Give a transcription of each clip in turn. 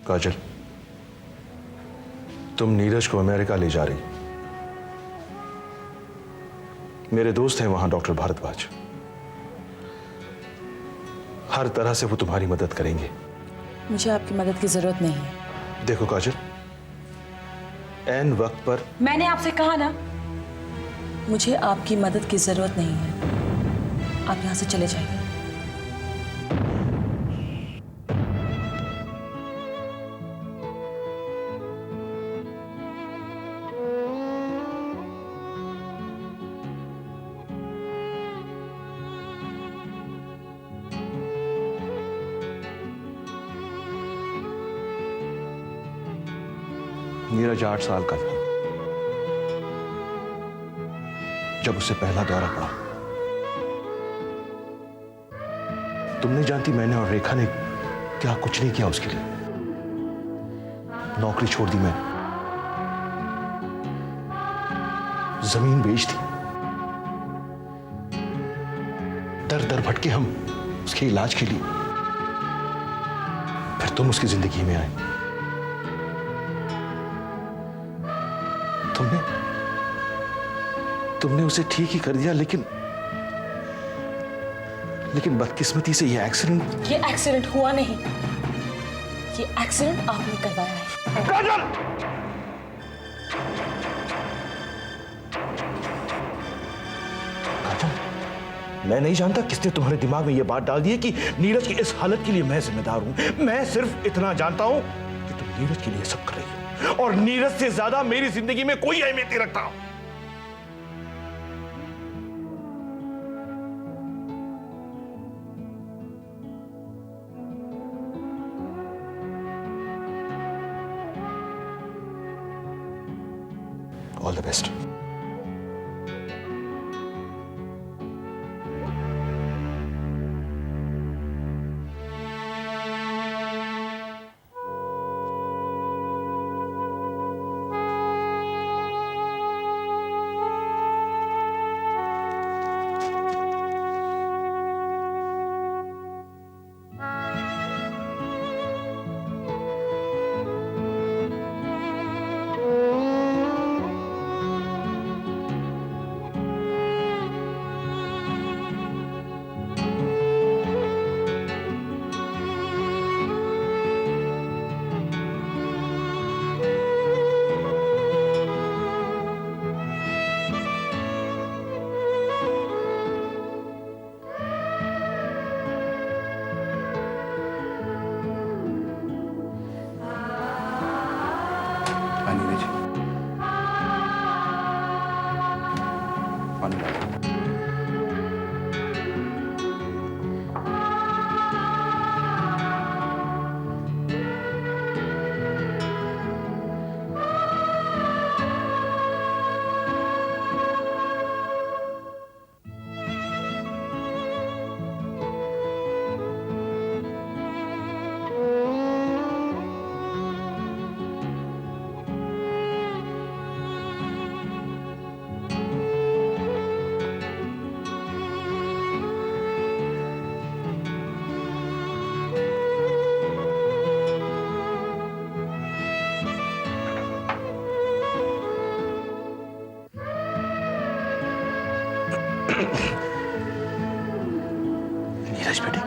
काजल, तुम नीरज को अमेरिका ले जा रही। मेरे दोस्त हैं वहां डॉक्टर भारद्वाज, हर तरह से वो तुम्हारी मदद करेंगे। मुझे आपकी मदद की जरूरत नहीं है। देखो काजल, ऐन वक्त पर मैंने आपसे कहा ना, मुझे आपकी मदद की जरूरत नहीं है। आप यहां से चले जाइए। नीरज 8 साल का था जब उसे पहला दौरा पड़ा। तुम नहीं जानती मैंने और रेखा ने क्या कुछ नहीं किया उसके लिए। नौकरी छोड़ दी मैंने, जमीन बेच दी, दर दर भटके हम उसके इलाज के लिए। फिर तुम उसकी जिंदगी में आए। तुमने उसे ठीक ही कर दिया, लेकिन बदकिस्मती से ये एक्सीडेंट हुआ नहीं। ये एक्सीडेंट आपने करवाया है। काजल! काजल, मैं नहीं जानता किसने तुम्हारे दिमाग में यह बात डाल दी है कि नीरज की इस हालत के लिए मैं जिम्मेदार हूं। मैं सिर्फ इतना जानता हूं कि तुम नीरज के लिए सब कर रही हो, और नीरज से ज्यादा मेरी जिंदगी में कोई अहमियत नहीं रखता। All the best. नीरज बेटे,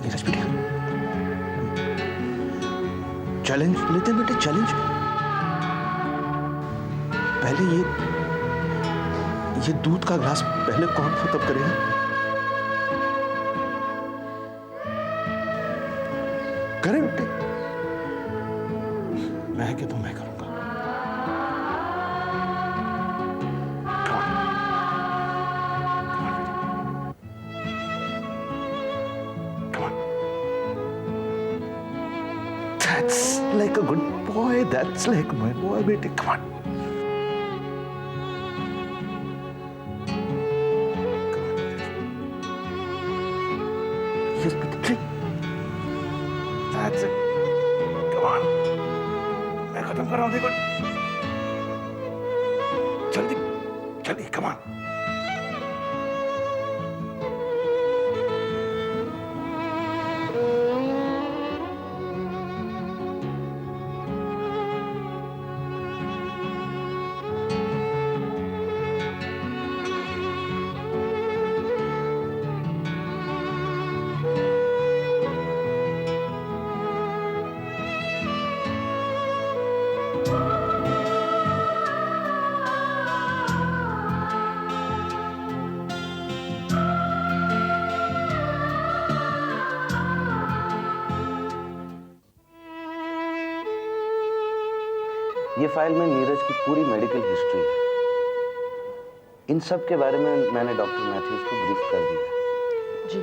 नीरज बेटे, चैलेंज लेते हैं बेटे, चैलेंज। पहले ये दूध का ग्लास पहले कौन खत्म करेगा? करें बेटे? मैं क्या तो मैं करूंगा। That's like a good boy. That's like my boy, baby. Come on. Yes, baby. Drink. That's it. Come on. मैं खत्म कर रहा हूँ, देखो। जल्दी, जल्दी. Come on. ये फाइल में नीरज की पूरी मेडिकल हिस्ट्री है। इन सब के बारे में मैंने डॉक्टर मैथ्यूज को ब्रीफ कर दिया। जी।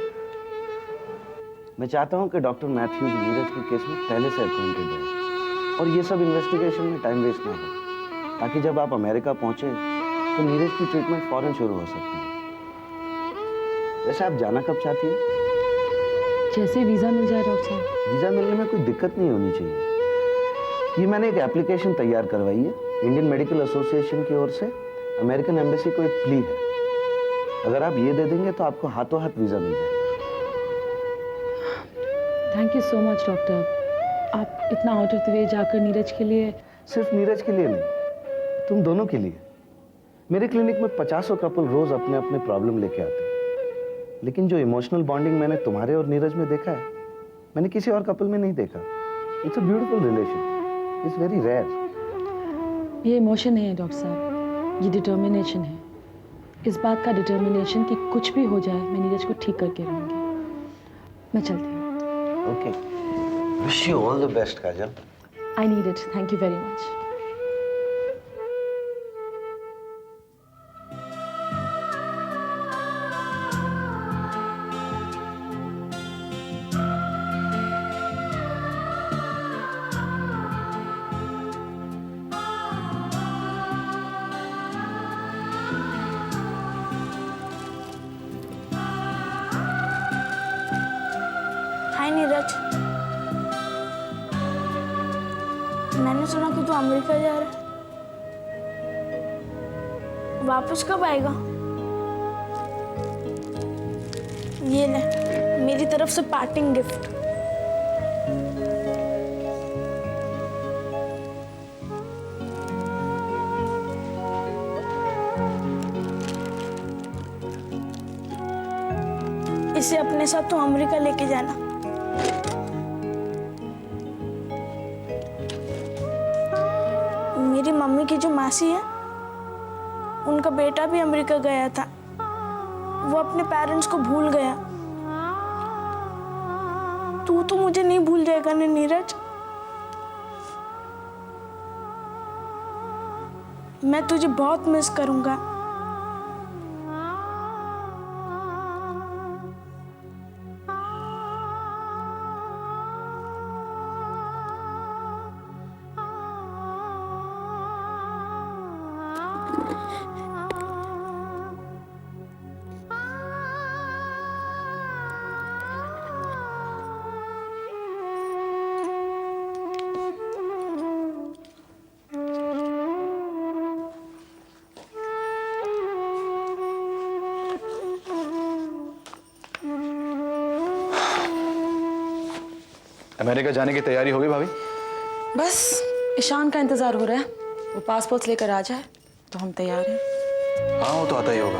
मैं चाहता हूं कि डॉक्टर मैथ्यूज नीरज के केस में पहले से एक्वाइंटेड रहे और ये सब इन्वेस्टिगेशन में टाइम वेस्ट ना हो, ताकि जब आप अमेरिका पहुंचे तो नीरज की ट्रीटमेंट फौरन शुरू हो सकती है। वैसे आप जाना कब चाहती हैं? जैसे वीज़ा मिल जाए डॉक्टर साहब। वीज़ा मिलने में कोई दिक्कत नहीं होनी चाहिए। ये मैंने एक एप्लीकेशन तैयार करवाई है इंडियन मेडिकल एसोसिएशन की ओर से। अमेरिकन एम्बेसी को एक प्ली है, अगर आप ये दे देंगे तो आपको हाथों हाथ वीज़ा मिल जाएगा। Thank you so much doctor. आप इतना आउट ऑफ द वे जाकर नीरज के लिए। सिर्फ नीरज के लिए नहीं, तुम दोनों के लिए। मेरे क्लिनिक में 50 कपल रोज अपने अपने प्रॉब्लम लेके आते हैं, लेकिन जो इमोशनल बॉन्डिंग मैंने तुम्हारे और नीरज में देखा है, मैंने किसी और कपल में नहीं देखा। It's a beautiful relation, it's very rare. ये इमोशन नहीं है डॉक्टर साहब, ये डिटर्मिनेशन है। इस बात का डिटर्मिनेशन कि कुछ भी हो जाए मैं नीरज को ठीक करके रहूंगी। मैं चलती हूँ। Okay, wish you all the best Kajal. I need it, thank you very much. Hi Neeraj, मैंने सुना कि तू अमेरिका जा रहा है। वापस कब आएगा? ये ले, मेरी तरफ से पार्टिंग गिफ्ट। इसे अपने साथ तू अमेरिका लेके जाना। मेरी मम्मी की जो मासी है, उनका बेटा भी अमेरिका गया था। वो अपने पेरेंट्स को भूल गया। तू तो मुझे नहीं भूल जाएगा ना नीरज? मैं तुझे बहुत मिस करूंगा। अमेरिका जाने की तैयारी हो गई भाभी? बस ईशान का इंतजार हो रहा है, वो पासपोर्ट लेकर आ जाए तो हम तैयार हैं। हाँ, वो तो आता ही होगा।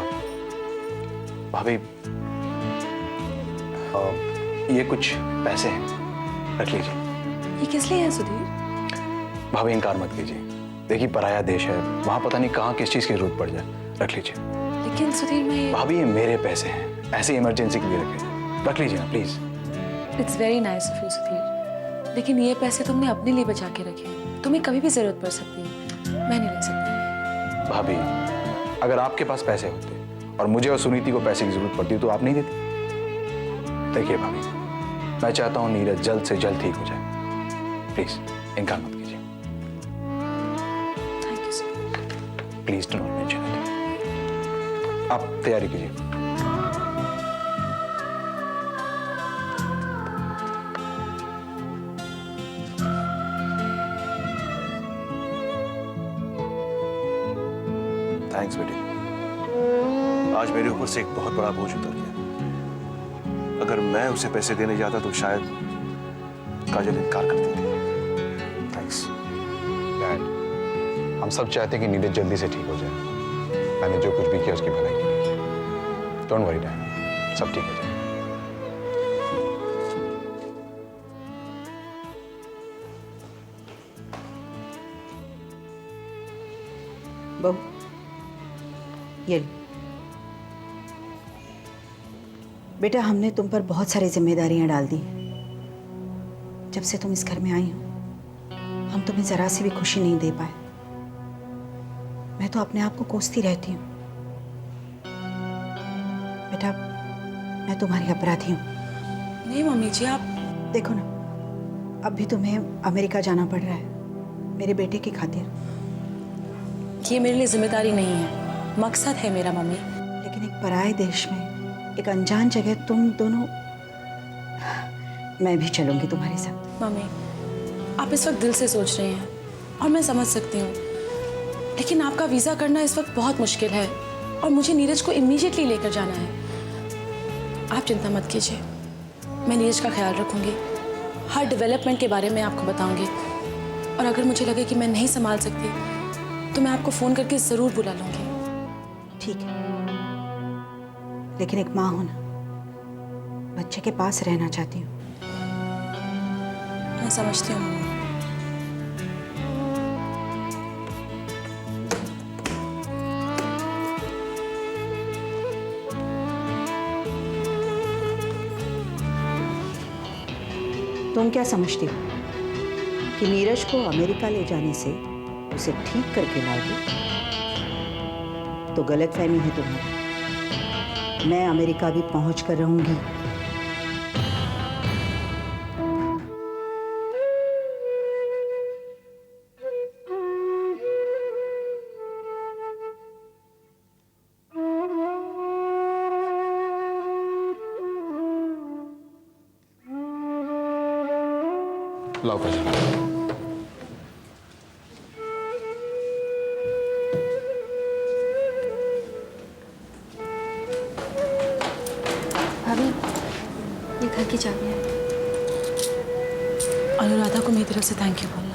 भाभी, ये कुछ पैसे हैं, रख लीजिए। ये किस लिए है सुधीर? भाभी, इनकार मत कीजिए। देखिए, पराया देश है, वहाँ पता नहीं कहाँ किस चीज़ की जरूरत पड़ जाए। रख लीजिए। लेकिन सुधीर मैं भाभी, ये मेरे पैसे हैं, ऐसे इमरजेंसी के लिए रखे। रख लीजिए ना please. It's very nice of you Sudhir, लेकिन ये पैसे तुमने अपने लिए बचा के रखे हैं। तुम्हें कभी भी जरूरत पड़ सकती है, मैं नहीं ले सकती। भाभी, अगर आपके पास पैसे होते और मुझे और सुनीति को पैसे की जरूरत पड़ती तो आप नहीं देती। देखिए भाभी, मैं चाहता हूँ नीरज जल्द से जल्द ठीक हो जाए। प्लीज इनकार मत कीजिए। Thank you sir. Please do not mention it. आप तैयारी कीजिए। थैंक्स बेटे, आज मेरे ऊपर से एक बहुत बड़ा बोझ उतर गया। अगर मैं उसे पैसे देने जाता तो शायद काजल इनकार कर देती। थैंक्स डैड, हम सब चाहते हैं कि नीरज जल्दी से ठीक हो जाए। मैंने जो कुछ भी किया उसकी भलाई के लिए। डोंट वरी डैड, सब ठीक हो जाए। बहू, ये लो। बेटा, हमने तुम पर बहुत सारी जिम्मेदारियां डाल दी। जब से तुम इस घर में आई हो, हम तुम्हें जरा सी भी खुशी नहीं दे पाए। मैं तो अपने आप को कोसती रहती हूँ। बेटा, मैं तुम्हारी अपराधी हूँ। नहीं मम्मी जी, आप देखो ना, अब भी तुम्हें अमेरिका जाना पड़ रहा है मेरे बेटे की खातिर। ये मेरे लिए जिम्मेदारी नहीं है, मकसद है मेरा मम्मी। लेकिन एक पराए देश में, एक अनजान जगह तुम दोनों, मैं भी चलूंगी तुम्हारे साथ। मम्मी, आप इस वक्त दिल से सोच रहे हैं और मैं समझ सकती हूँ, लेकिन आपका वीज़ा करना इस वक्त बहुत मुश्किल है और मुझे नीरज को इमीडिएटली लेकर जाना है। आप चिंता मत कीजिए, मैं नीरज का ख्याल रखूंगी, हर डेवलपमेंट के बारे में आपको बताऊंगी, और अगर मुझे लगे कि मैं नहीं संभाल सकती तो मैं आपको फ़ोन करके ज़रूर बुला लूँगी। ठीक है, लेकिन एक माँ हूं ना, बच्चे के पास रहना चाहती हूँ। मैं समझती हूँ मम्मी। तुम क्या समझती हो कि नीरज को अमेरिका ले जाने से उसे ठीक करके लाओगे? तो गलतफहमी है तुम्हारी। मैं अमेरिका भी पहुंच कर रहूंगी। लाओ काजल। भाभी, ये घर की चाबी है। अनुराधा को मेरी तरफ से थैंक यू बोलना।